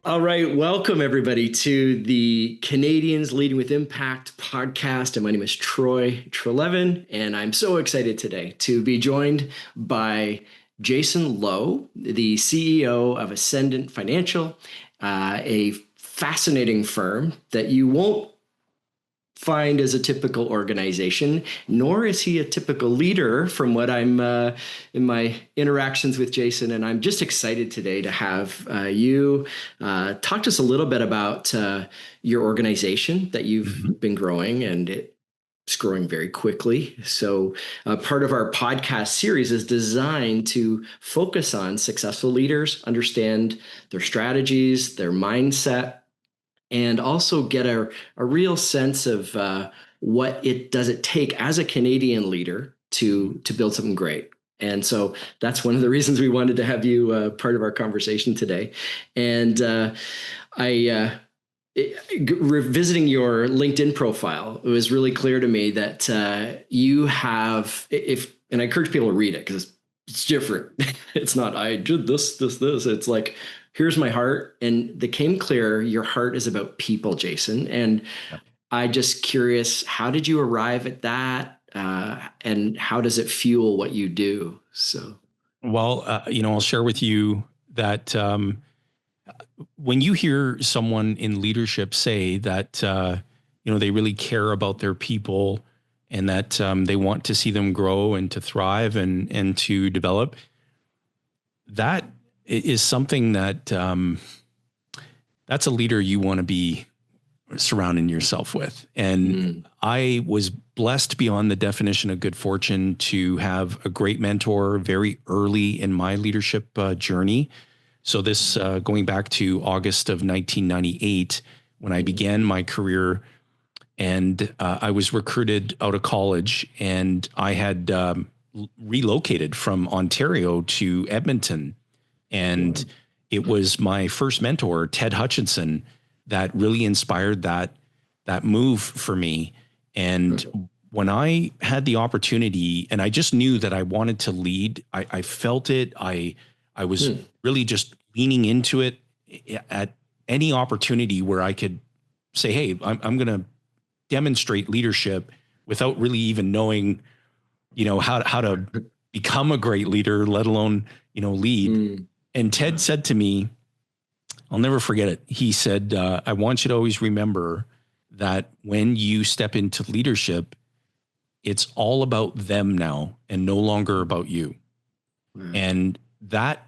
All right, welcome everybody to the Canadians Leading with Impact podcast. And my name is Troy Trelevin, and I'm so excited today to be joined by Jayson Lowe, the CEO of Ascendant Financial, a fascinating firm that you won't find as a typical organization, nor is he a typical leader from what I'm in my interactions with Jayson. And I'm just excited today to have you talk to us a little bit about your organization that you've been growing, and it's growing very quickly. So part of our podcast series is designed to focus on successful leaders, understand their strategies, their mindset, and also get a real sense of what it does it take as a Canadian leader to build something great. And so that's one of the reasons we wanted to have you part of our conversation today. And revisiting your LinkedIn profile, it was really clear to me that you have, and I encourage people to read it because it's different. It's not, I did this. It's like, here's my heart. And it came clear your heart is about people, Jayson. And I just curious, how did you arrive at that? And how does it fuel what you do? So, Well, I'll share with you that when you hear someone in leadership say that, they really care about their people and that they want to see them grow and to thrive and to develop, that is something that that's a leader you want to be surrounding yourself with. And I was blessed beyond the definition of good fortune to have a great mentor very early in my leadership journey. So this going back to August of 1998, when I began my career, and I was recruited out of college, and I had relocated from Ontario to Edmonton. And it was my first mentor, Ted Hutchinson, that really inspired that move for me. And when I had the opportunity, and I just knew that I wanted to lead, I felt it. I was really just leaning into it at any opportunity where I could say, hey, I'm going to demonstrate leadership without really even knowing, how to become a great leader, let alone, lead. And Ted said to me, I'll never forget it. He said, I want you to always remember that when you step into leadership, it's all about them now and no longer about you. And that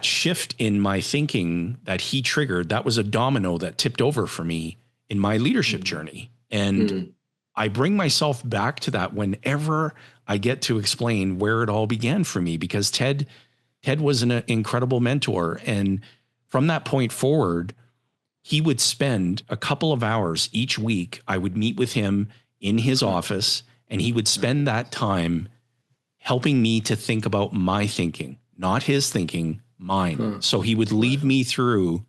shift in my thinking that he triggered, that was a domino that tipped over for me in my leadership journey. And I bring myself back to that whenever I get to explain where it all began for me, because Ted was an incredible mentor. And from that point forward, he would spend a couple of hours each week. I would meet with him in his office, and he would spend that time helping me to think about my thinking, not his thinking, mine. So he would lead me through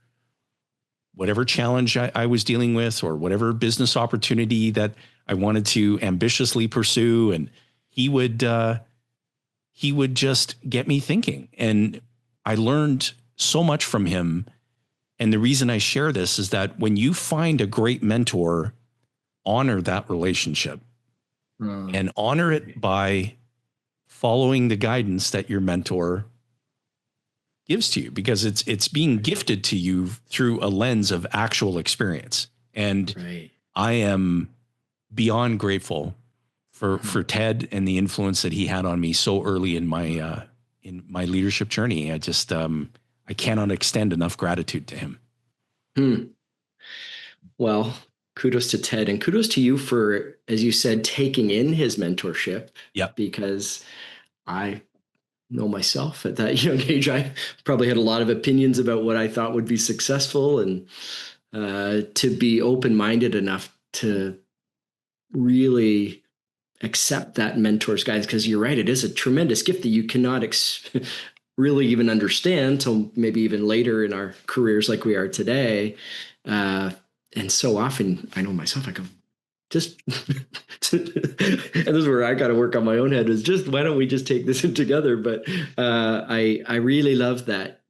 whatever challenge I was dealing with, or whatever business opportunity that I wanted to ambitiously pursue. And he would just get me thinking. And I learned so much from him. And the reason I share this is that when you find a great mentor, honor that relationship and honor it by following the guidance that your mentor gives to you, because it's being gifted to you through a lens of actual experience. And I am beyond grateful for Ted and the influence that he had on me so early in my leadership journey. I just I cannot extend enough gratitude to him. Well, kudos to Ted, and kudos to you for, as you said, taking in his mentorship. Yep. Because I know myself at that young age, I probably had a lot of opinions about what I thought would be successful, and to be open-minded enough to really accept that mentor's guidance. Because you're right, it is a tremendous gift that you cannot really even understand till maybe even later in our careers like we are today. And so often, I know myself, I go, just, and this is where I got to work on my own head, is just, why don't we just take this in together? But I really love that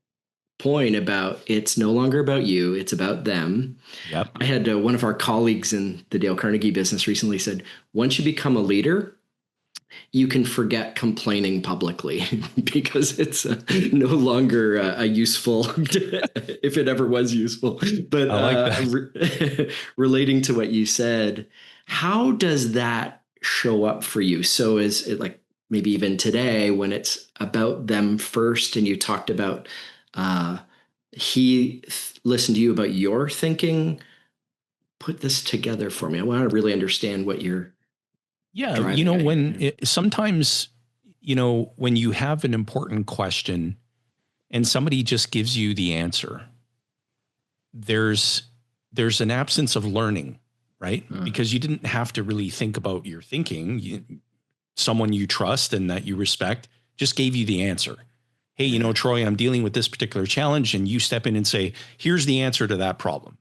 point about it's no longer about you, it's about them. Yep. I had one of our colleagues in the Dale Carnegie business recently said, once you become a leader, you can forget complaining publicly because it's no longer a useful, if it ever was useful. But I like that. Relating to what you said, how does that show up for you? So is it like maybe even today when it's about them first, and you talked about he listened to you about your thinking? Put this together for me. I want to really understand what you're Yeah. driving at here. Sometimes, when you have an important question and somebody just gives you the answer, there's an absence of learning, right? Because you didn't have to really think about your thinking. Someone you trust and that you respect just gave you the answer. Hey, Troy, I'm dealing with this particular challenge, and you step in and say, here's the answer to that problem.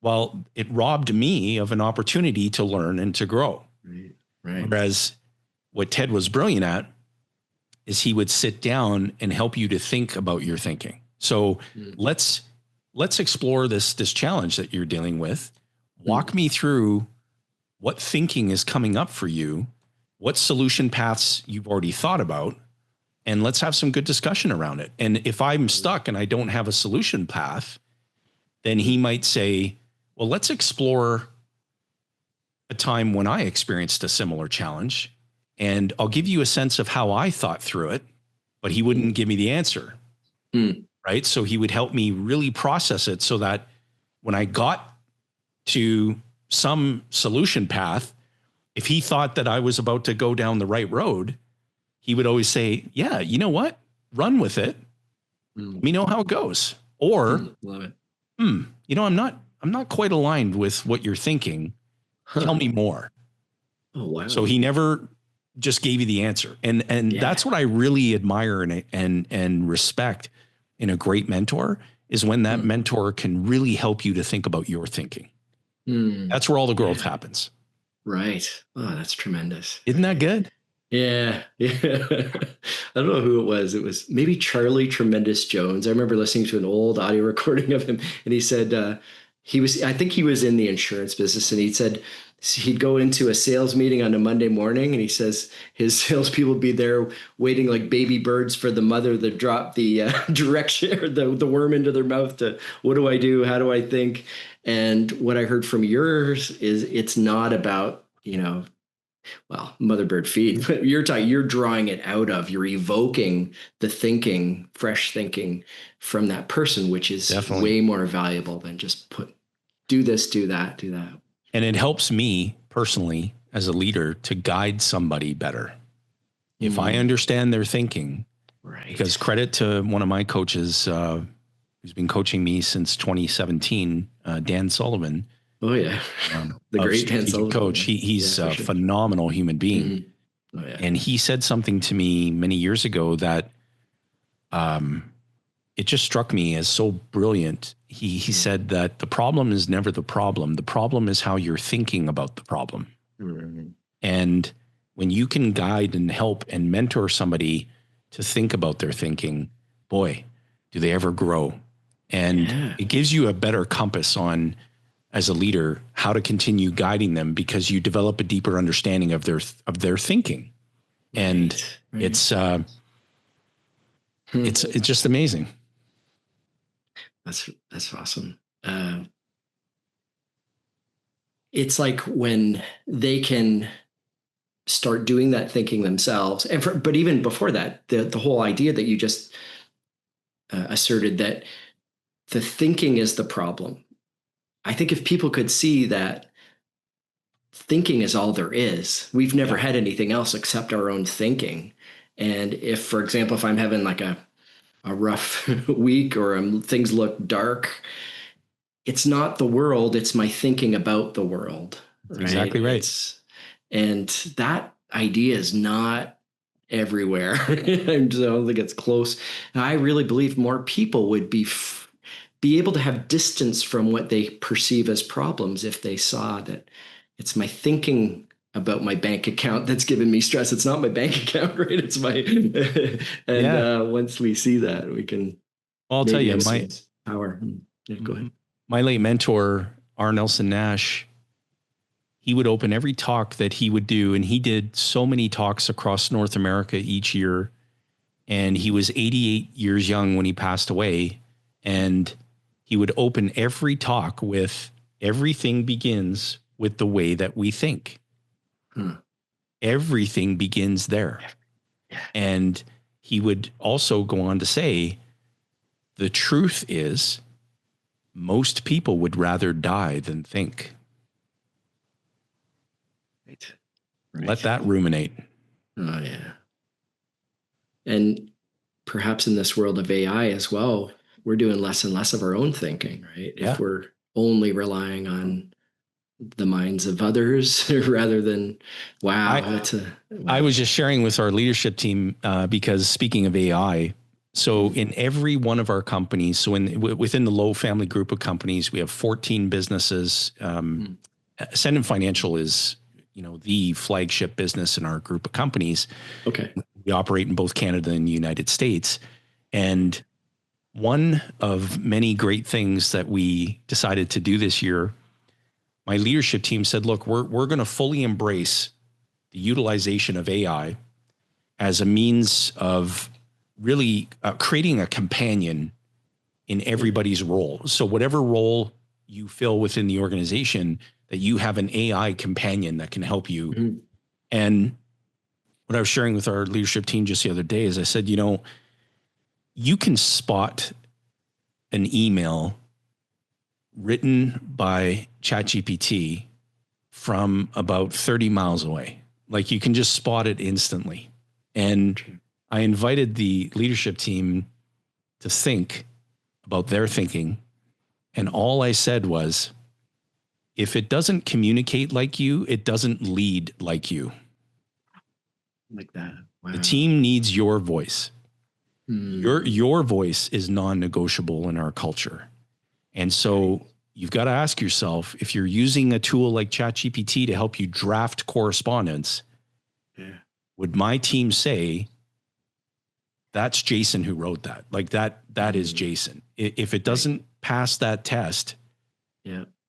Well, it robbed me of an opportunity to learn and to grow. Right. Whereas what Ted was brilliant at is he would sit down and help you to think about your thinking. So let's explore this challenge that you're dealing with. Walk me through what thinking is coming up for you, what solution paths you've already thought about, and let's have some good discussion around it. And if I'm stuck and I don't have a solution path, then he might say, well, let's explore a time when I experienced a similar challenge, and I'll give you a sense of how I thought through it, but he wouldn't give me the answer. Right. So he would help me really process it so that when I got to some solution path, if he thought that I was about to go down the right road, he would always say, yeah, you know what? Run with it. Let me know how it goes. Or, love it. I'm not quite aligned with what you're thinking. Tell me more. Oh, wow. So he never just gave you the answer. And that's what I really admire and respect in a great mentor, is when that mentor can really help you to think about your thinking. That's where all the growth happens. Right. Oh, that's tremendous. Isn't that good? Yeah. I don't know who it was. It was maybe Charlie Tremendous Jones. I remember listening to an old audio recording of him, and he said I think he was in the insurance business, and he said he'd go into a sales meeting on a Monday morning, and he says his salespeople would be there waiting like baby birds for the mother to drop the direction or the worm into their mouth to, what do I do? How do I think? And what I heard from yours is it's not about, mother bird feed, but you're drawing it out of, you're evoking the thinking, fresh thinking from that person, which is Definitely way more valuable than just do this, do that, do that. And it helps me personally as a leader to guide somebody better. If I understand their thinking, right? Because credit to one of my coaches who's been coaching me since 2017, Dan Sullivan. Oh yeah. The great Dan Sullivan coach. He's a phenomenal human being. Oh, yeah. And he said something to me many years ago that it just struck me as so brilliant. He said that the problem is never the problem. The problem is how you're thinking about the problem. And when you can guide and help and mentor somebody to think about their thinking, boy, do they ever grow. And it gives you a better compass on, as a leader, how to continue guiding them, because you develop a deeper understanding of their thinking. And it's just amazing. That's awesome. It's like when they can start doing that thinking themselves, but even before that, the whole idea that you just asserted, that the thinking is the problem. I think if people could see that thinking is all there is, we've never had anything else except our own thinking. And if, for example, if I'm having like a rough week, or things look dark, it's not the world, it's my thinking about the world. Right? Exactly right. And that idea is not everywhere. I don't think it's close. And I really believe more people would be able to have distance from what they perceive as problems if they saw that it's my thinking about my bank account that's giving me stress. It's not my bank account, right? It's my, once we see that, we can I'll tell maybe you, it's power. Yeah, go ahead. my late mentor, R. Nelson Nash, he would open every talk that he would do, and he did so many talks across North America each year. And he was 88 years young when he passed away. And he would open every talk with, everything begins with the way that we think. Everything begins there. And he would also go on to say, the truth is, most people would rather die than think. Right. Let that ruminate. Oh, yeah. And perhaps in this world of AI as well, we're doing less and less of our own thinking, right? Yeah. If we're only relying on the minds of others rather than, I was just sharing with our leadership team because speaking of AI, so in every one of our companies, so within the Lowe family group of companies, we have 14 businesses. Ascendant Financial is, the flagship business in our group of companies. Okay. We operate in both Canada and the United States. And one of many great things that we decided to do this year, my leadership team said, look, we're going to fully embrace the utilization of AI as a means of really creating a companion in everybody's role. So whatever role you fill within the organization, that you have an AI companion that can help you. And what I was sharing with our leadership team just the other day is I said, you can spot an email written by ChatGPT from about 30 miles away. Like you can just spot it instantly. And I invited the leadership team to think about their thinking. And all I said was, if it doesn't communicate like you, it doesn't lead like you. Like that. Wow. The team needs your voice. Your voice is non-negotiable in our culture. And so you've got to ask yourself, if you're using a tool like ChatGPT to help you draft correspondence, would my team say, that's Jayson who wrote that? Like that is Jayson. If it doesn't pass that test,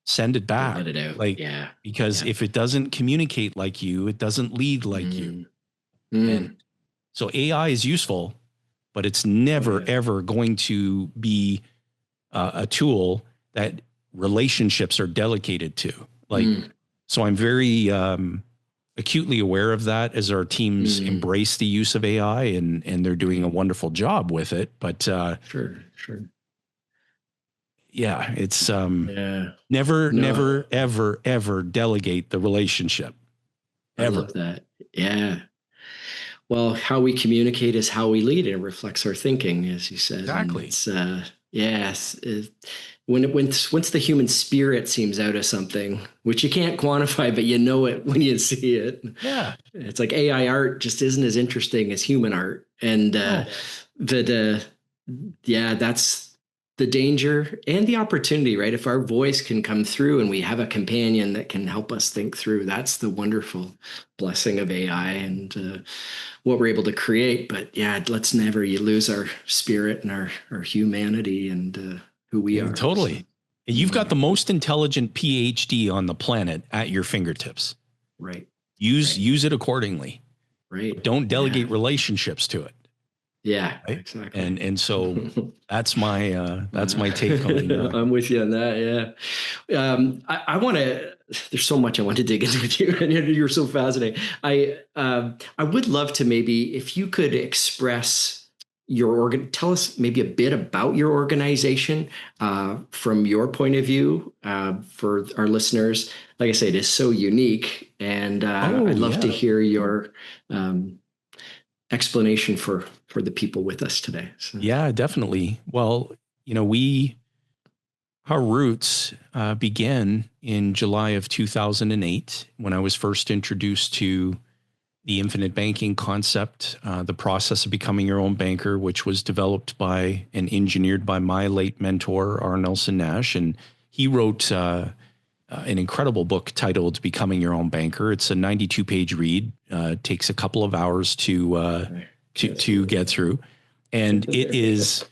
send it back. Let it out. Like, because if it doesn't communicate like you, it doesn't lead like you. And so AI is useful, but it's never, ever going to be a tool that relationships are delegated to. Like, so I'm very acutely aware of that as our teams embrace the use of AI, and they're doing a wonderful job with it. But sure. Yeah, it's never, ever delegate the relationship. I love that. Yeah. Well, how we communicate is how we lead, and it reflects our thinking, as you said. Exactly. It's, once the human spirit seems out of something, which you can't quantify, but you know it when you see it. Yeah. It's like AI art just isn't as interesting as human art. And that's the danger and the opportunity, right? If our voice can come through and we have a companion that can help us think through, that's the wonderful blessing of AI and what we're able to create. But let's never lose our spirit and our humanity and who we are. Totally. So, you've got the most intelligent PhD on the planet at your fingertips. Right. Use it accordingly. Right. But don't delegate relationships to it. Yeah, right? Exactly. And so that's my take on it. I'm with you on that. Yeah. I want to, there's so much I want to dig into with you, and you're so fascinating. I would love to, maybe if you could express tell us maybe a bit about your organization from your point of view for our listeners. Like I say, it is so unique, and I'd love to hear your explanation for the people with us today. So. Yeah, definitely. Well, our roots began in July of 2008 when I was first introduced to the infinite banking concept, the process of becoming your own banker, which was developed by and engineered by my late mentor, R. Nelson Nash. And he wrote an incredible book titled Becoming Your Own Banker. It's a 92-page read. Takes a couple of hours to get through. And it is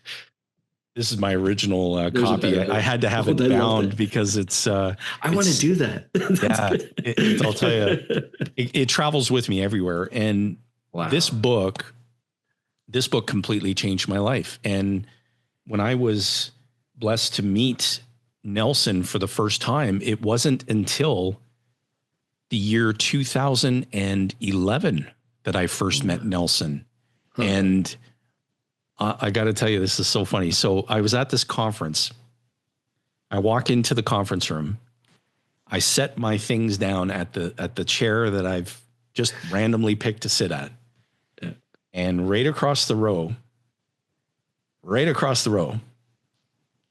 This is my original There's a copy. better I had to have it I love bound that. because it's. I want to do that. Yeah, I'll tell you, it travels with me everywhere. And Wow. this book completely changed my life. And when I was blessed to meet Nelson for the first time, it wasn't until the year 2011 that I first met Nelson. Huh. And I got to tell you, this is so funny. So I was at this conference. I walk into the conference room. I set my things down at the chair that I've just randomly picked to sit at. Yeah. And right across the row,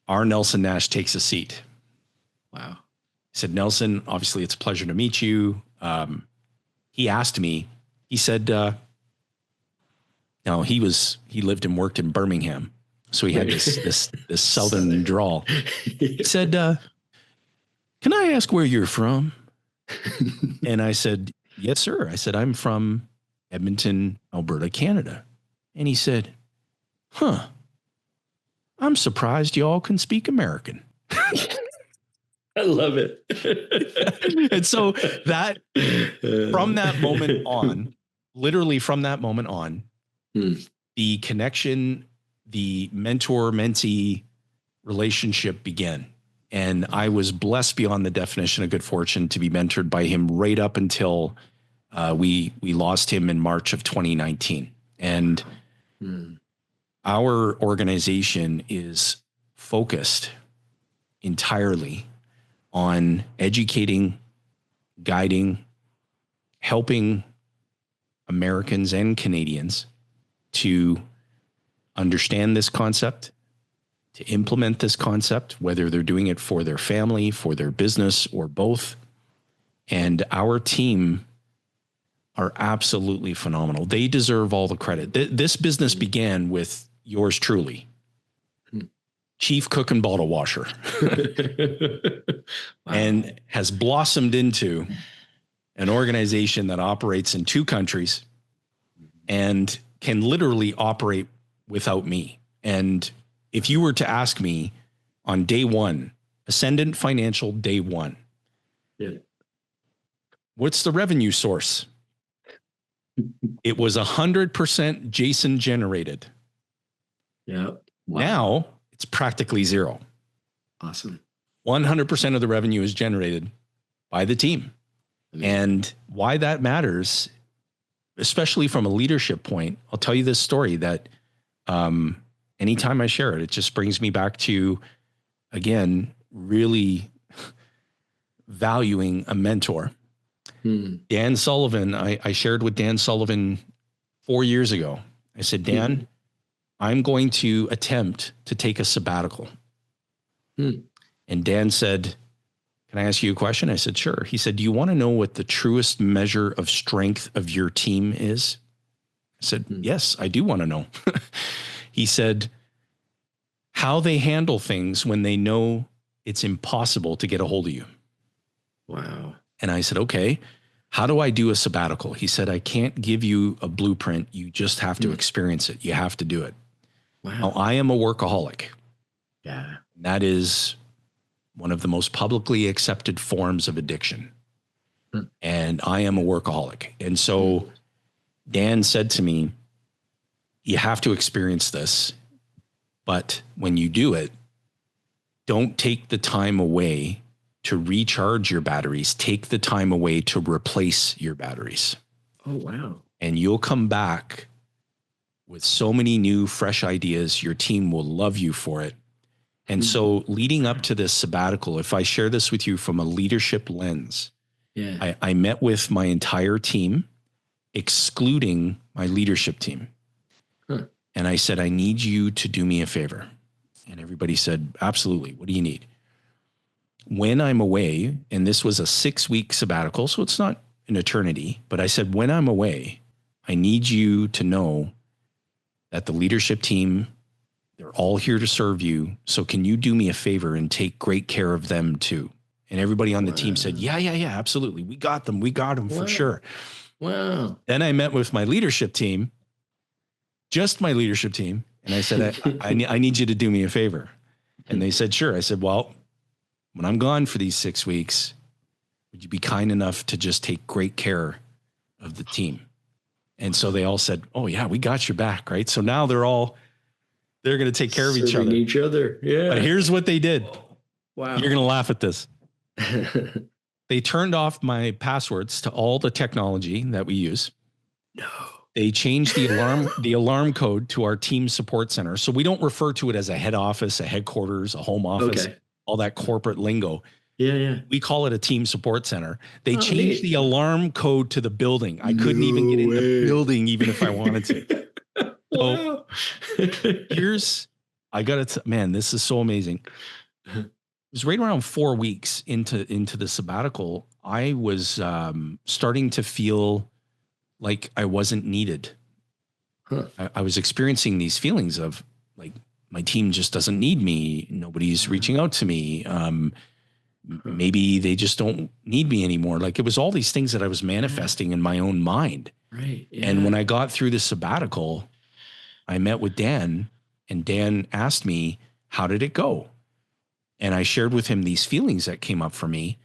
our Nelson Nash takes a seat. Wow. I said, Nelson, obviously it's a pleasure to meet you. He asked me, he said, no, he lived and worked in Birmingham. So he had this Southern drawl. He said, can I ask where you're from? And I said, yes, sir. I said, I'm from Edmonton, Alberta, Canada. And he said, huh, I'm surprised you all can speak American. I love it. And so that, from that moment on, literally from that moment on, the connection, the mentor-mentee relationship began. And I was blessed beyond the definition of good fortune to be mentored by him right up until we lost him in March of 2019. And our organization is focused entirely on educating, guiding, helping Americans and Canadians to understand this concept, to implement this concept, whether they're doing it for their family, for their business, or both. And our team are absolutely phenomenal. They deserve all the credit. This business began with yours truly, chief cook and bottle washer, and has blossomed into an organization that operates in 2 countries and can literally operate without me. And if you were to ask me on day one, Ascendant Financial day one, what's the revenue source? It was 100% Jayson generated. Yeah. Wow. Now it's practically zero. Awesome. 100% of the revenue is generated by the team. And why that matters, especially from a leadership point, I'll tell you this story that anytime I share it, it just brings me back to, again, really valuing a mentor. Dan Sullivan, I shared with Dan Sullivan 4 years ago. I said, Dan, I'm going to attempt to take a sabbatical. And Dan said, can I ask you a question? I said, sure. He said, do you want to know what the truest measure of strength of your team is? I said, yes, I do want to know. He said, how they handle things when they know it's impossible to get a hold of you. Wow. And I said, okay, how do I do a sabbatical? He said, I can't give you a blueprint. You just have to experience it. You have to do it. Wow. Now, I am a workaholic. Yeah. That is one of the most publicly accepted forms of addiction. And I am a workaholic. And so Dan said to me, you have to experience this, but when you do it, don't take the time away to recharge your batteries. Take the time away to replace your batteries. Oh, wow. And you'll come back with so many new, fresh ideas. Your team will love you for it. And so leading up to this sabbatical, if I share this with you from a leadership lens, I met with my entire team, excluding my leadership team. And I said, I need you to do me a favor. And everybody said, absolutely. What do you need? When I'm away, and this was a 6-week sabbatical, so it's not an eternity, but I said, when I'm away, I need you to know that the leadership team, they're all here to serve you. So can you do me a favor and take great care of them too? And everybody on the team said, yeah, absolutely. We got them. We got them for sure. Wow. Then I met with my leadership team, just my leadership team. And I said, I need you to do me a favor. And they said, sure. I said, well, when I'm gone for these 6 weeks, would you be kind enough to just take great care of the team? And so they all said, oh yeah, we got your back. Right. So now they're going to take care of each other. Yeah. But here's what they did. Wow. You're going to laugh at this. They turned off my passwords to all the technology that we use. No. They changed the alarm code to our team support center. So we don't refer to it as a head office, a headquarters, a home office, all that corporate lingo. Yeah. We call it a team support center. They changed the alarm code to the building. I couldn't even get in the building, even if I wanted to. Wow. Man, this is so amazing. It was right around 4 weeks into the sabbatical. I was starting to feel like I wasn't needed. I was experiencing these feelings of like, my team just doesn't need me. Nobody's reaching out to me. Maybe they just don't need me anymore. Like, it was all these things that I was manifesting in my own mind. Right. Yeah. And when I got through the sabbatical, I met with Dan, and Dan asked me, how did it go? And I shared with him these feelings that came up for me.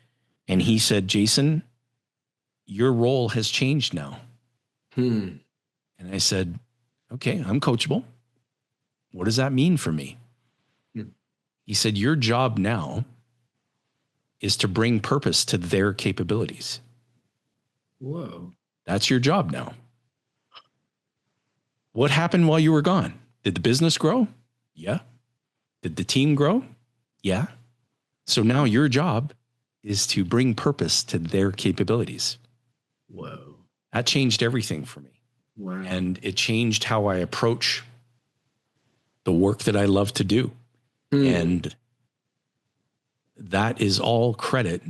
And he said, Jayson, your role has changed now. And I said, okay, I'm coachable. What does that mean for me? He said, your job now is to bring purpose to their capabilities. Whoa. That's your job now. What happened while you were gone? Did the business grow? Yeah. Did the team grow? Yeah. So now your job is to bring purpose to their capabilities. Whoa. That changed everything for me. Wow. And it changed how I approach the work that I love to do. And that is all credit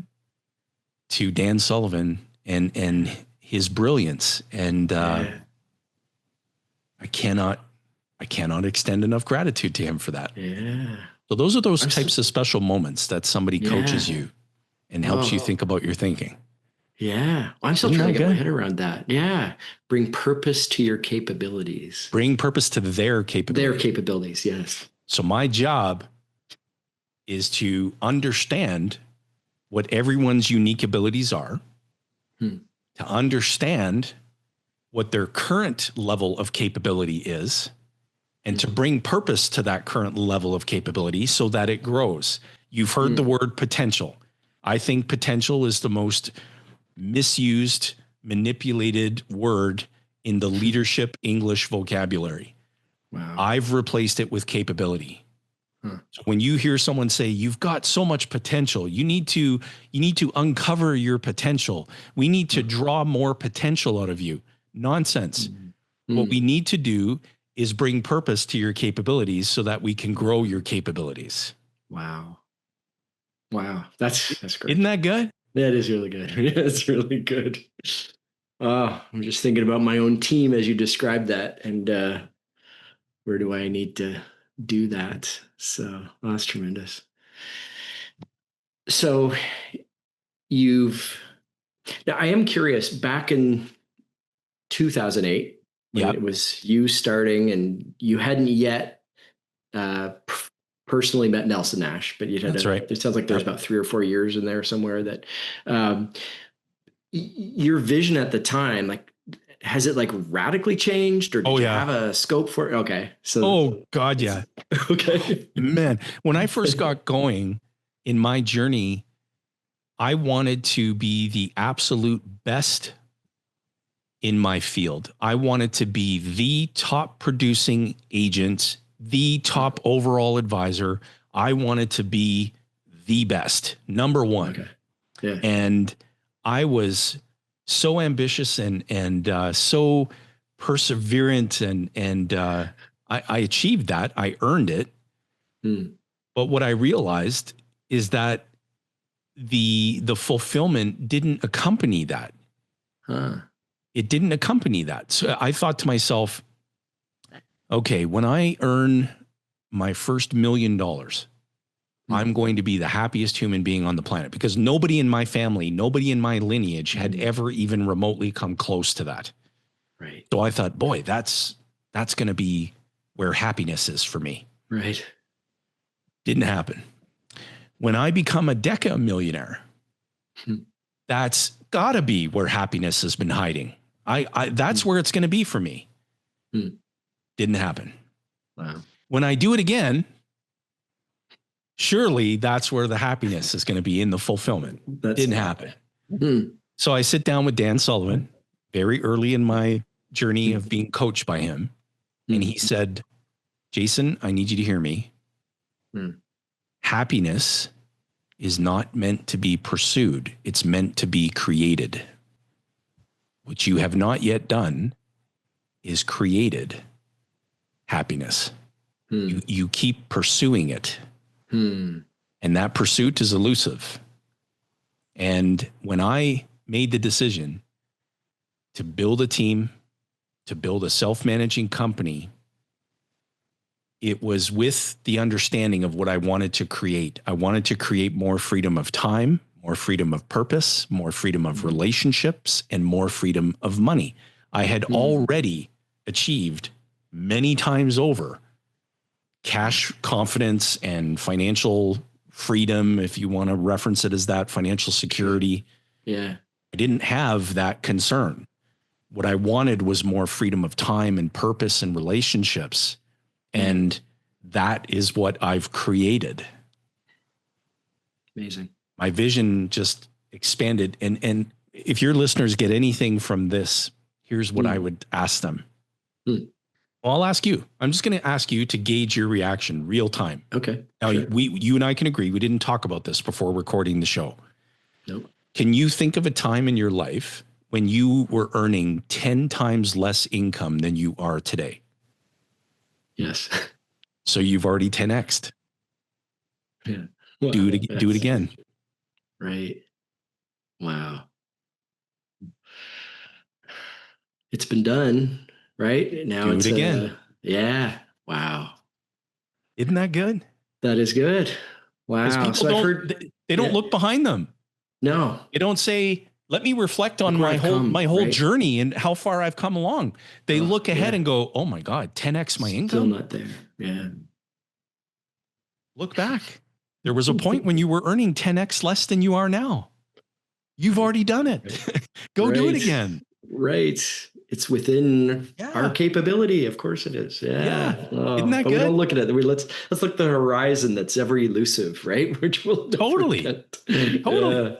to Dan Sullivan and his brilliance. And I cannot extend enough gratitude to him for that. Yeah. So those are those types of special moments that somebody coaches you and helps you think about your thinking. Yeah. I'm still trying to get my head around that. Yeah. Bring purpose to your capabilities. Bring purpose to their capabilities. Their capabilities, yes. So my job is to understand what everyone's unique abilities are, to understand what their current level of capability is, and to bring purpose to that current level of capability so that it grows. You've heard the word potential. I think potential is the most misused, manipulated word in the leadership English vocabulary. Wow. I've replaced it with capability. So when you hear someone say, you've got so much potential, you need to uncover your potential. We need to draw more potential out of you. Nonsense. What we need to do is bring purpose to your capabilities so that we can grow your capabilities. Wow. That's great. Isn't that good? That is really good. It's really good. I'm just thinking about my own team as you described that, and where do I need to do that? So that's tremendous. So now I am curious, back in 2008, when it was you starting, and you hadn't yet personally met Nelson Nash, but you had it sounds like there's about 3 or 4 years in there somewhere that your vision at the time, like, has it like radically changed, or did you have a scope for it? Okay. So, God, yeah. Okay. Man, when I first got going in my journey, I wanted to be the absolute best in my field. I wanted to be the top producing agent, the top overall advisor. I wanted to be the best, number one. Okay. Yeah. And I was so ambitious and so perseverant, and I achieved that. I earned it. But what I realized is that the fulfillment didn't accompany that. It didn't accompany that. So I thought to myself, okay, when I earn my first $1 million, I'm going to be the happiest human being on the planet, because nobody in my family, nobody in my lineage had ever even remotely come close to that. Right. So I thought, boy, that's going to be where happiness is for me. Right. Didn't happen. When I become a deca millionaire, that's gotta be where happiness has been hiding. That's where it's going to be for me. Didn't happen. Wow. When I do it again, surely that's where the happiness is going to be, in the fulfillment. Didn't happen. So I sit down with Dan Sullivan very early in my journey of being coached by him. And he said, Jayson, I need you to hear me. Happiness is not meant to be pursued. It's meant to be created. What you have not yet done is created happiness. You keep pursuing it. And that pursuit is elusive. And when I made the decision to build a team, to build a self-managing company, it was with the understanding of what I wanted to create. I wanted to create more freedom of time, more freedom of purpose, more freedom of relationships, and more freedom of money. I had already achieved many times over cash confidence and financial freedom, if you want to reference it as that, financial security. Yeah. I didn't have that concern. What I wanted was more freedom of time and purpose and relationships. And that is what I've created. Amazing. My vision just expanded. And if your listeners get anything from this, here's what I would ask them. Well, I'll ask you. I'm just going to ask you to gauge your reaction real time. Okay. Now, you and I can agree. We didn't talk about this before recording the show. Nope. Can you think of a time in your life when you were earning 10 times less income than you are today? Yes. So you've already 10x'd. Yeah. Well, do it again. Right. Wow. It's been done, right? Now Do it's it again. Yeah. Wow. Isn't that good? That is good. Wow. So I've heard they don't look behind them. No. They don't say, let me reflect on my whole journey and how far I've come along. They look ahead and go, oh my God, 10x my income. Still not there. Yeah. Look back. There was a point when you were earning 10x less than you are now. You've already done it. Go do it again. Right. It's within our capability. Of course it is. Yeah. Oh, isn't that good? We don't look at it. Let's look at the horizon that's ever elusive, right? Which will totally. Yeah.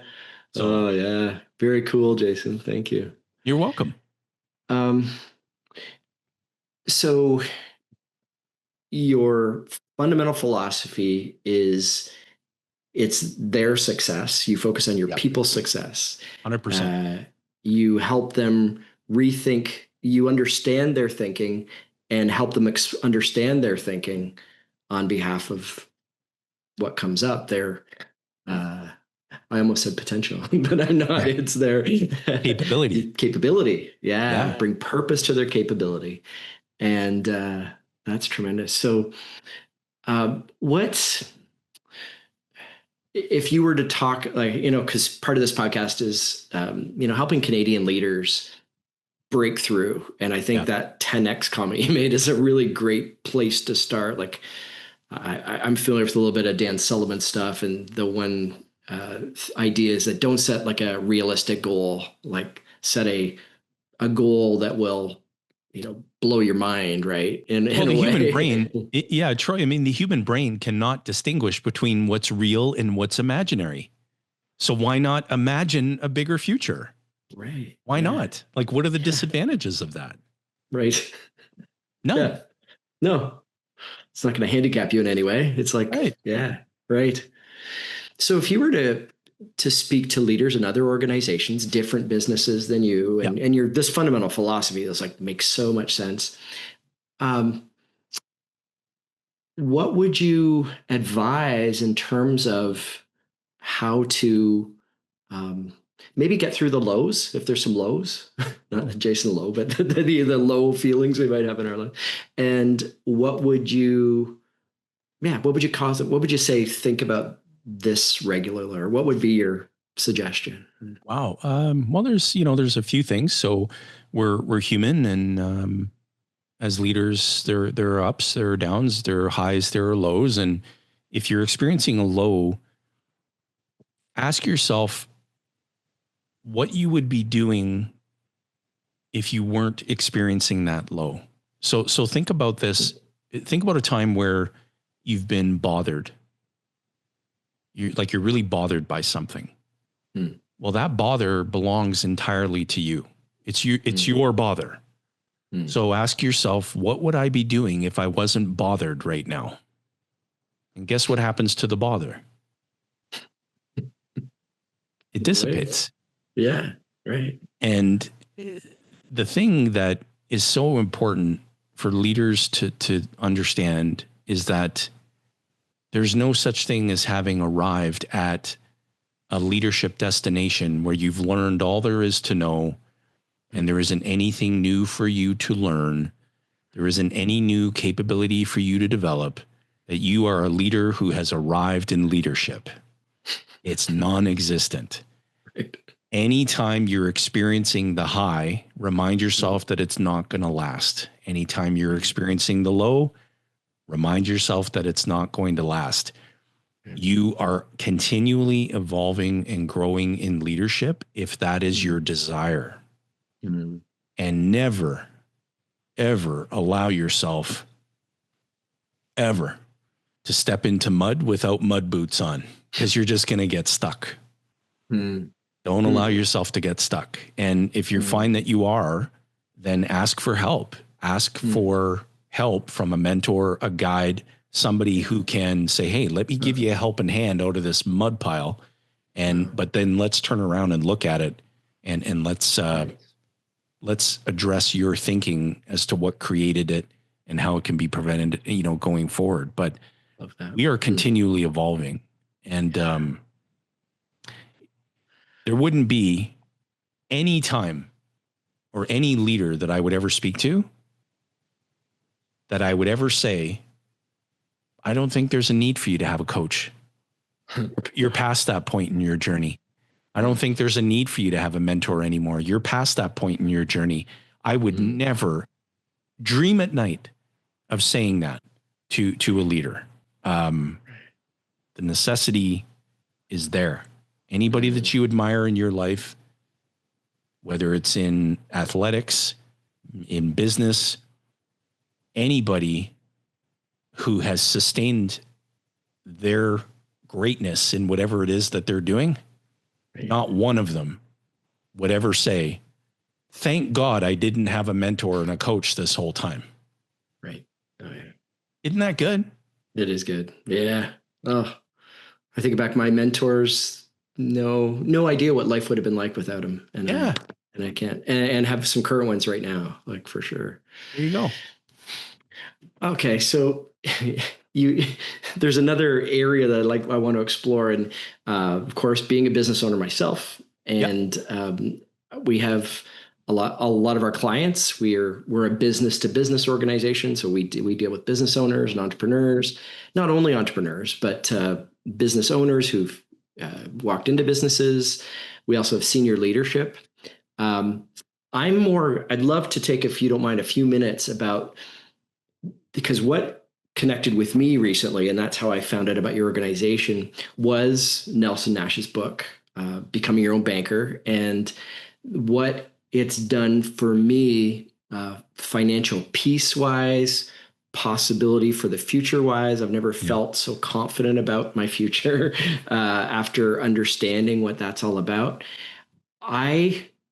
So, yeah. Very cool, Jayson. Thank you. You're welcome. So your fundamental philosophy is it's their success. You focus on your people's success. 100%. You help them rethink. You understand their thinking and help them understand their thinking on behalf of what comes up. Their, I almost said potential, but I'm not. Right. It's their capability. Yeah. Bring purpose to their capability. And that's tremendous. So if you were to talk, because part of this podcast is, helping Canadian leaders break through. And I think that 10x comment you made is a really great place to start. Like I'm familiar with a little bit of Dan Sullivan stuff, and the one idea is that don't set like a realistic goal, like set a goal that will, blow your mind, right? In the human brain, Troy, I mean, the human brain cannot distinguish between what's real and what's imaginary. So why not imagine a bigger future? Right. Why not? Like, what are the disadvantages of that? Right. No. Yeah. No. It's not going to handicap you in any way. It's like, right. So if you were to speak to leaders in other organizations, different businesses than you, and your this fundamental philosophy that's like makes so much sense. What would you advise in terms of how to maybe get through the lows, if there's some lows, not Jayson Lowe, but the low feelings we might have in our life? And what would you cause it? What would you say, think about this regularly, or what would be your suggestion? Wow. Well, there's a few things. So we're human, and as leaders. There are ups, there are downs, there are highs, there are lows. And if you're experiencing a low, ask yourself what you would be doing if you weren't experiencing that low. So think about this. Think about a time where you've been bothered. You're really bothered by something. Well, that bother belongs entirely to you. It's your bother. So ask yourself, what would I be doing if I wasn't bothered right now? And guess what happens to the bother? It dissipates. Right. Yeah, right. And the thing that is so important for leaders to understand is that there's no such thing as having arrived at a leadership destination where you've learned all there is to know, and there isn't anything new for you to learn. There isn't any new capability for you to develop, that you are a leader who has arrived in leadership. It's non-existent. Right. Anytime you're experiencing the high, remind yourself that it's not going to last. Anytime you're experiencing the low, remind yourself that it's not going to last. You are continually evolving and growing in leadership if that is your desire. And never, ever allow yourself ever to step into mud without mud boots on, because you're just going to get stuck. Don't allow yourself to get stuck. And if you find that you are, then ask for help. Ask for help from a mentor, a guide, somebody who can say, hey, let me give you a helping hand out of this mud pile. But then let's turn around and look at it, and let's address your thinking as to what created it and how it can be prevented, going forward. But we are continually evolving, and there wouldn't be any time or any leader that I would ever speak to that I would ever say, I don't think there's a need for you to have a coach. You're past that point in your journey. I don't think there's a need for you to have a mentor anymore. You're past that point in your journey. I would never dream at night of saying that to a leader. The necessity is there. Anybody that you admire in your life, whether it's in athletics, in business, anybody who has sustained their greatness in whatever it is that they're doing, not one of them would ever say, thank God I didn't have a mentor and a coach this whole time. Right. Oh, yeah. Isn't that good? It is good. Yeah. Oh, I think back my mentors, no idea what life would have been like without them. And I can't, and have some current ones right now, like for sure. There you go. Okay. So there's another area that I want to explore. And of course, being a business owner myself, and we have a lot of our clients. We're a business to business organization. So we deal with business owners and entrepreneurs, not only entrepreneurs, but business owners who've walked into businesses. We also have senior leadership. I'd love to take, if you don't mind, a few minutes because what connected with me recently, and that's how I found out about your organization, was Nelson Nash's book, Becoming Your Own Banker, and what it's done for me, financial peace-wise, possibility for the future-wise. I've never felt so confident about my future after understanding what that's all about.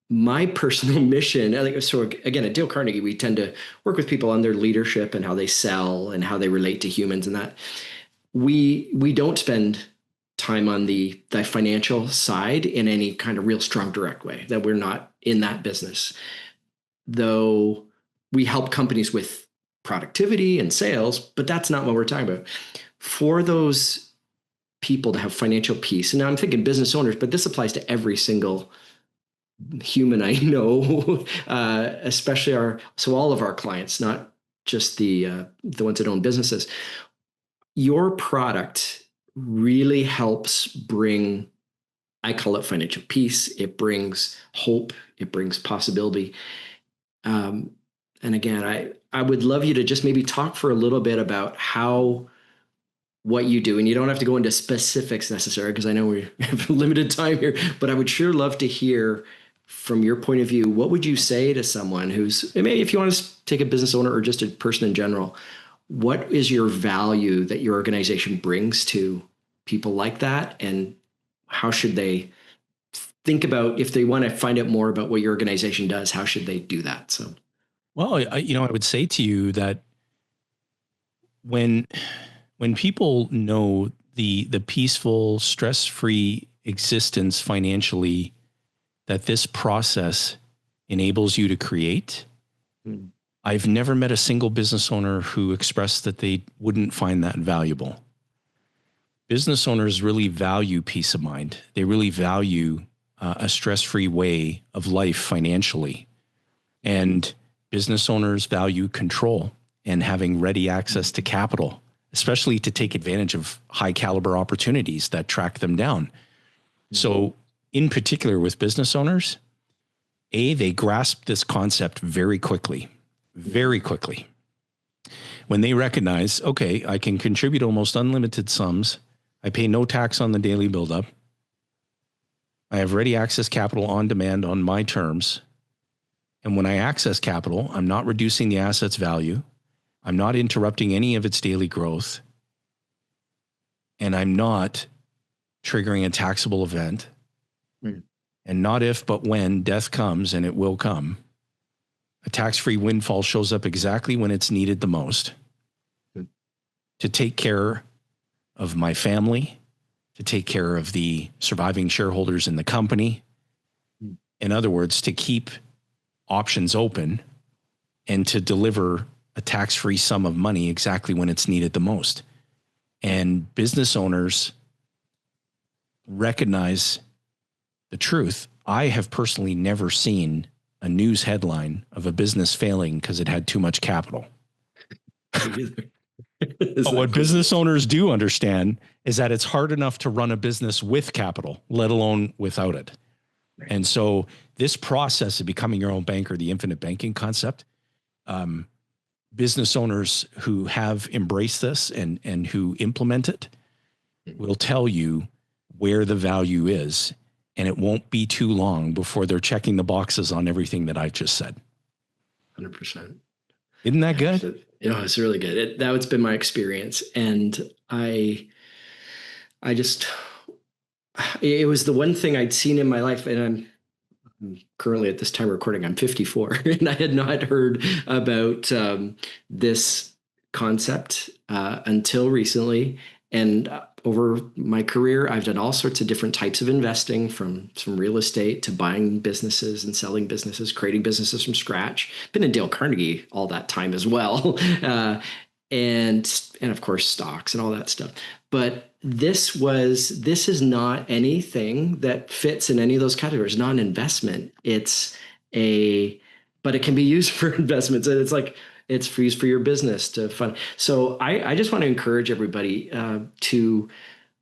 My personal mission, so again, at Dale Carnegie, we tend to work with people on their leadership and how they sell and how they relate to humans, and that we don't spend time on the financial side in any kind of real strong, direct way, that we're not in that business. Though we help companies with productivity and sales, but that's not what we're talking about. For those people to have financial peace, and now I'm thinking business owners, but this applies to every single human I know, especially all of our clients, not just the ones that own businesses. Your product really helps bring, I call it financial peace. It brings hope. It brings possibility. And again, I would love you to just maybe talk for a little bit about what you do. And you don't have to go into specifics necessarily, because I know we have limited time here, but I would sure love to hear from your point of view. What would you say to someone who's, maybe if you want to take a business owner or just a person in general, what is your value that your organization brings to people like that? And how should they think about, if they want to find out more about what your organization does, how should they do that? So, Well, I would say to you that when people know the peaceful, stress-free existence financially that this process enables you to create, I've never met a single business owner who expressed that they wouldn't find that valuable. Business owners really value peace of mind. They really value a stress-free way of life financially. And business owners value control and having ready access to capital, especially to take advantage of high caliber opportunities that track them down. So in particular with business owners, they grasp this concept very quickly. When they recognize, okay, I can contribute almost unlimited sums. I pay no tax on the daily buildup. I have ready access capital on demand on my terms. And when I access capital, I'm not reducing the asset's value. I'm not interrupting any of its daily growth. And I'm not triggering a taxable event. And not if, but when death comes, and it will come, a tax-free windfall shows up exactly when it's needed the most to take care of my family, to take care of the surviving shareholders in the company. In other words, to keep options open and to deliver a tax-free sum of money exactly when it's needed the most. And business owners recognize the truth. I have personally never seen a news headline of a business failing because it had too much capital. But what business owners do understand is that it's hard enough to run a business with capital, let alone without it. Right. And so this process of becoming your own banker, the infinite banking concept, business owners who have embraced this and who implement it will tell you where the value is. And it won't be too long before they're checking the boxes on everything that I've just said. 100%. Isn't that good? It's really good. That's been my experience. And it was the one thing I'd seen in my life. And I'm currently, at this time of recording, I'm 54, and I had not heard about this concept until recently. And over my career, I've done all sorts of different types of investing, from real estate to buying businesses and selling businesses, creating businesses from scratch. Been in Dale Carnegie all that time as well. And of course, stocks and all that stuff. But this is not anything that fits in any of those categories, not an investment. But it can be used for investments. And it's like, it's used for your business to fund. So I just want to encourage everybody to,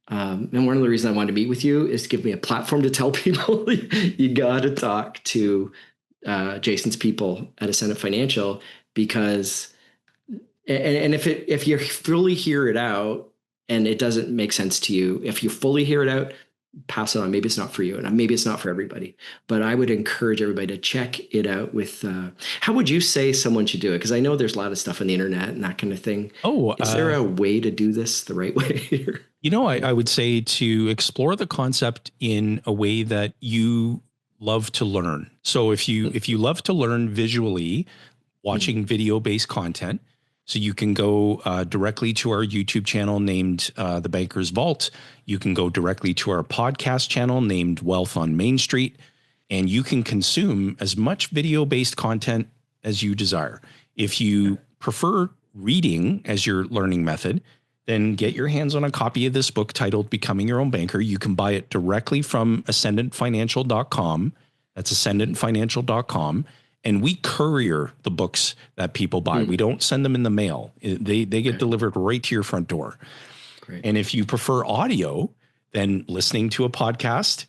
and one of the reasons I wanted to meet with you is to give me a platform to tell people you got to talk to Jayson's people at Ascendant Financial, because, and if you fully hear it out and it doesn't make sense to you, if you fully hear it out, pass it on. Maybe it's not for you, and maybe it's not for everybody, but I would encourage everybody to check it out with, how would you say someone should do it? Because I know there's a lot of stuff on the internet and that kind of thing. Is there a way to do this the right way? I would say to explore the concept in a way that you love to learn. So if you love to learn visually, watching video-based content, so you can go directly to our YouTube channel named The Banker's Vault. You can go directly to our podcast channel named Wealth on Main Street, and you can consume as much video-based content as you desire. If you prefer reading as your learning method, then get your hands on a copy of this book titled Becoming Your Own Banker. You can buy it directly from ascendantfinancial.com. That's ascendantfinancial.com. And we courier the books that people buy. We don't send them in the mail. They get delivered right to your front door. Great. And if you prefer audio, then listening to a podcast,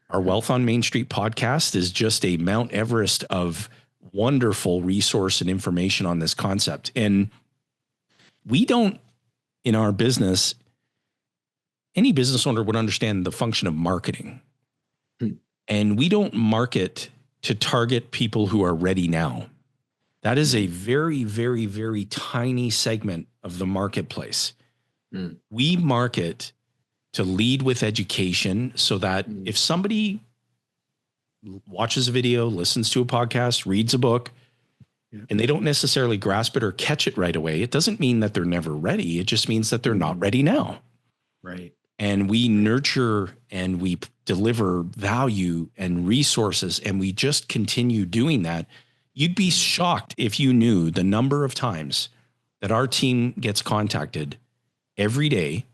our Wealth on Main Street podcast is just a Mount Everest of wonderful resource and information on this concept. And we don't, in our business, any business owner would understand the function of marketing. And we don't market to target people who are ready now. That is a very, very, very tiny segment of the marketplace. We market to lead with education so that if somebody watches a video, listens to a podcast, reads a book, and they don't necessarily grasp it or catch it right away, it doesn't mean that they're never ready. It just means that they're not ready now. Right. And we nurture and we deliver value and resources, and we just continue doing that. You'd be shocked if you knew the number of times that our team gets contacted every day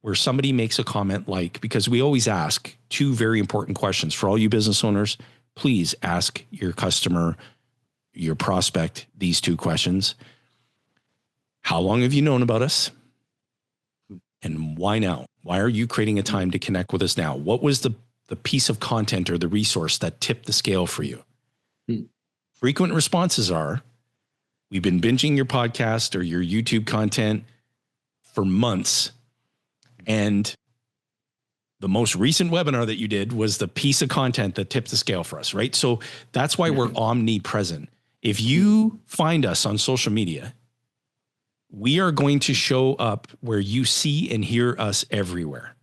where somebody makes a comment like, because we always ask two very important questions for all you business owners. Please ask your customer, your prospect, these two questions. How long have you known about us? And why now? Why are you creating a time to connect with us now? What was the piece of content or the resource that tipped the scale for you? Frequent responses are, we've been binging your podcast or your YouTube content for months. And the most recent webinar that you did was the piece of content that tipped the scale for us, right? So that's why we're omnipresent. If you find us on social media, we are going to show up where you see and hear us everywhere.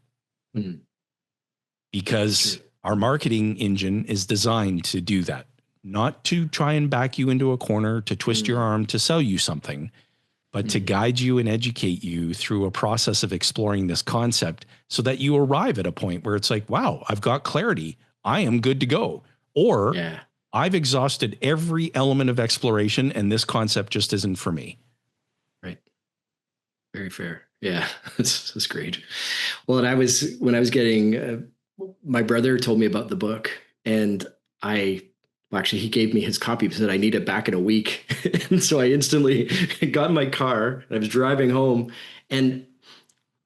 Because our marketing engine is designed to do that, not to try and back you into a corner, to twist your arm, to sell you something, but to guide you and educate you through a process of exploring this concept so that you arrive at a point where it's like, wow, I've got clarity. I am good to go. Or I've exhausted every element of exploration and this concept just isn't for me. Right. Very fair. Yeah, that's great. Well, and when I was getting, my brother told me about the book, and actually, he gave me his copy. He said, I need it back in a week. And so I instantly got in my car and I was driving home, and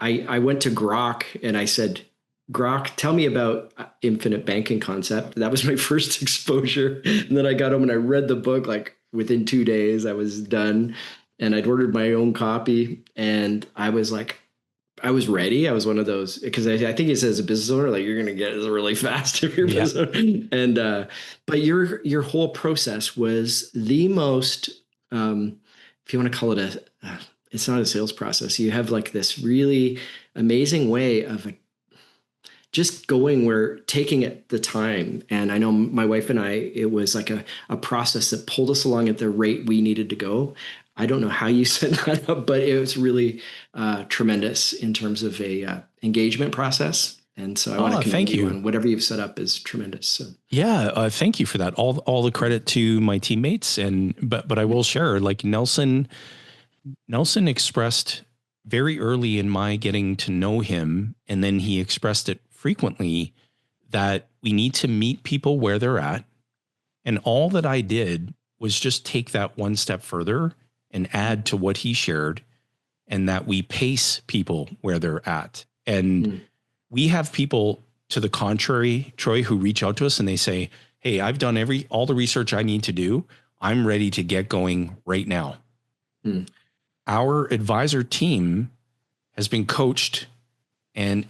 I went to Grok and I said, Grok, tell me about infinite banking concept. That was my first exposure. And then I got home and I read the book. Like within 2 days, I was done, and I'd ordered my own copy, and I was like, I was ready. I was one of those, because I think it says a business owner, like you're going to get it really fast if you're a business owner. And, but your whole process was the most, if you want to call it it's not a sales process. You have like this really amazing way of just going where taking it the time. And I know my wife and I, it was like a process that pulled us along at the rate we needed to go. I don't know how you set that up, but it was really tremendous in terms of a engagement process. And so I want to commend you on whatever you've set up is tremendous. So. Yeah, thank you for that. All the credit to my teammates, but I will share, like Nelson expressed very early in my getting to know him, and then he expressed it frequently, that we need to meet people where they're at. And all that I did was just take that one step further and add to what he shared, and that we pace people where they're at. And we have people to the contrary, Troy, who reach out to us and they say, hey, I've done all the research I need to do. I'm ready to get going right now. Our advisor team has been coached, and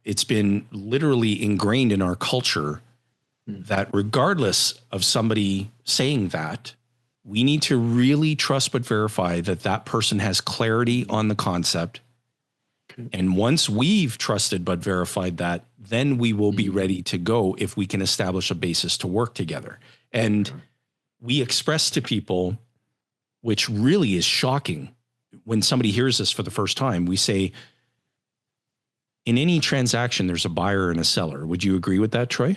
it's been literally ingrained in our culture that regardless of somebody saying that, we need to really trust but verify that that person has clarity on the concept. And once we've trusted but verified that, then we will be ready to go if we can establish a basis to work together. And we express to people, which really is shocking when somebody hears this for the first time, we say, in any transaction, there's a buyer and a seller. Would you agree with that, Troy?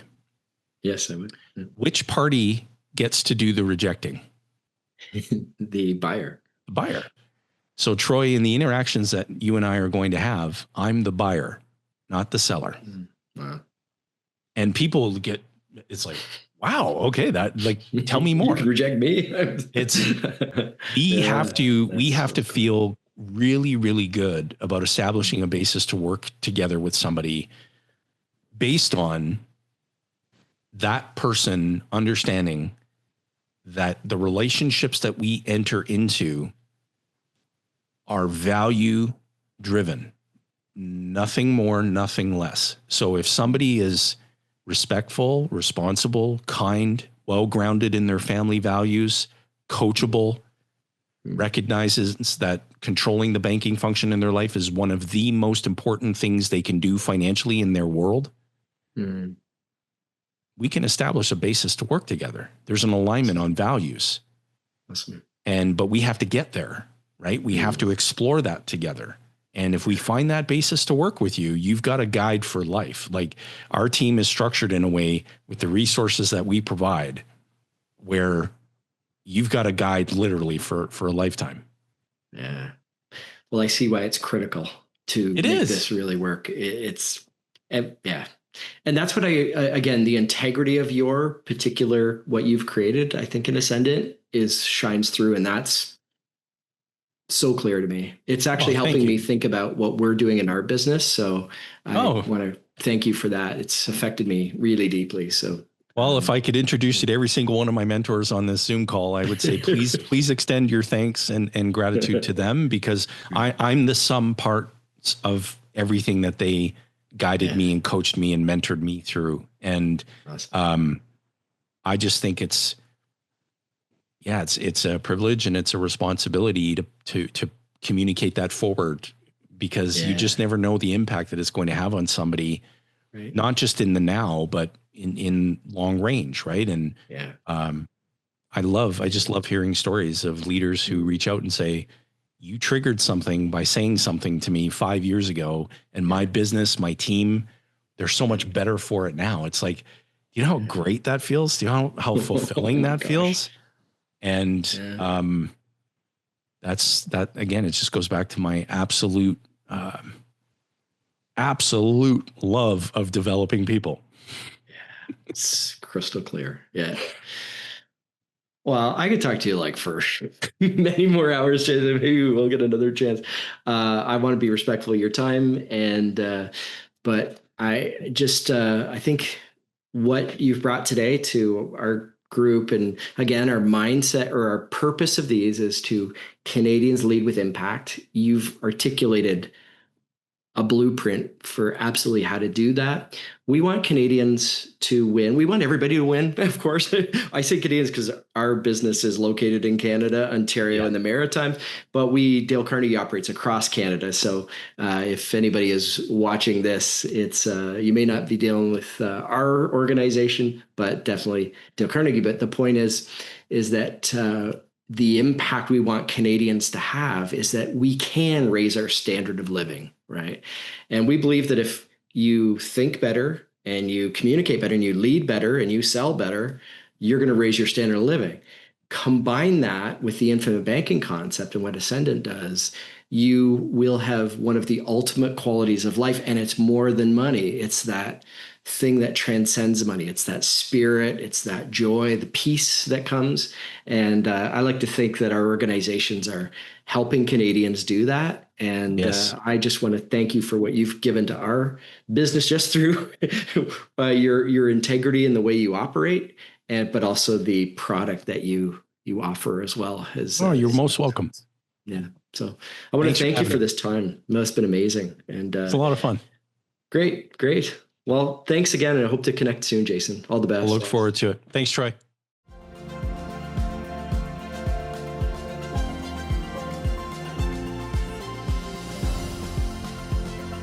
Yes, I would. Which party gets to do the rejecting? The buyer. The buyer. So Troy, in the interactions that you and I are going to have, I'm the buyer, not the seller. Wow. And people it's like, wow, okay, that, like, tell me more. You can reject me. We have to feel really, really good about establishing a basis to work together with somebody based on that person understanding that the relationships that we enter into are value driven, nothing more, nothing less. So if somebody is respectful, responsible, kind, well-grounded in their family values, coachable, recognizes that controlling the banking function in their life is one of the most important things they can do financially in their world, we can establish a basis to work together. There's an alignment on values. Awesome. But we have to get there, right? We have to explore that together. And if we find that basis to work with you, you've got a guide for life. Like, our team is structured in a way with the resources that we provide where you've got a guide literally for a lifetime. Yeah. Well, I see why it's critical to make this really work. Yeah. And that's what again, the integrity of your particular, what you've created, I think in Ascendant shines through. And that's so clear to me. It's actually helping me think about what we're doing in our business. So I want to thank you for that. It's affected me really deeply. So, well, if I could introduce you to every single one of my mentors on this Zoom call, I would say, please extend your thanks and gratitude to them, because I'm the sum part of everything that they guided me and coached me and mentored me through. And I just think it's a privilege and it's a responsibility to communicate that forward, because you just never know the impact that it's going to have on somebody, not just in the now, but in long range. Right. And I just love hearing stories of leaders who reach out and say, you triggered something by saying something to me 5 years ago, and my business, my team, they're so much better for it now. It's like, you know how great that feels? Do you know how fulfilling that feels? And that's that again, it just goes back to my absolute love of developing people. Yeah, it's crystal clear. Yeah. Well, I could talk to you like for many more hours. Maybe we'll get another chance. I want to be respectful of your time, but I just I think what you've brought today to our group, and again, our mindset or our purpose of these is to Canadians lead with impact. You've articulated a blueprint for absolutely how to do that. We want Canadians to win. We want everybody to win, of course. I say Canadians because our business is located in Canada, Ontario, and the Maritimes, but Dale Carnegie operates across Canada. So if anybody is watching this, it's you may not be dealing with our organization, but definitely Dale Carnegie. But the point is that the impact we want Canadians to have is that we can raise our standard of living, right? And we believe that if you think better and you communicate better and you lead better and you sell better, you're going to raise your standard of living. Combine that with the infinite banking concept and what Ascendant does, you will have one of the ultimate qualities of life. And it's more than money. It's that thing that transcends money. It's that spirit. It's that joy, the peace that comes. And I like to think that our organizations are helping Canadians do that. And I just want to thank you for what you've given to our business just through your integrity in the way you operate, but also the product that you offer as well. You're most welcome. Yeah. So I want to thank you for this time. It's been amazing. And it's a lot of fun. Great. Well, thanks again. And I hope to connect soon, Jayson. All the best. I look forward to it. Thanks, Troy.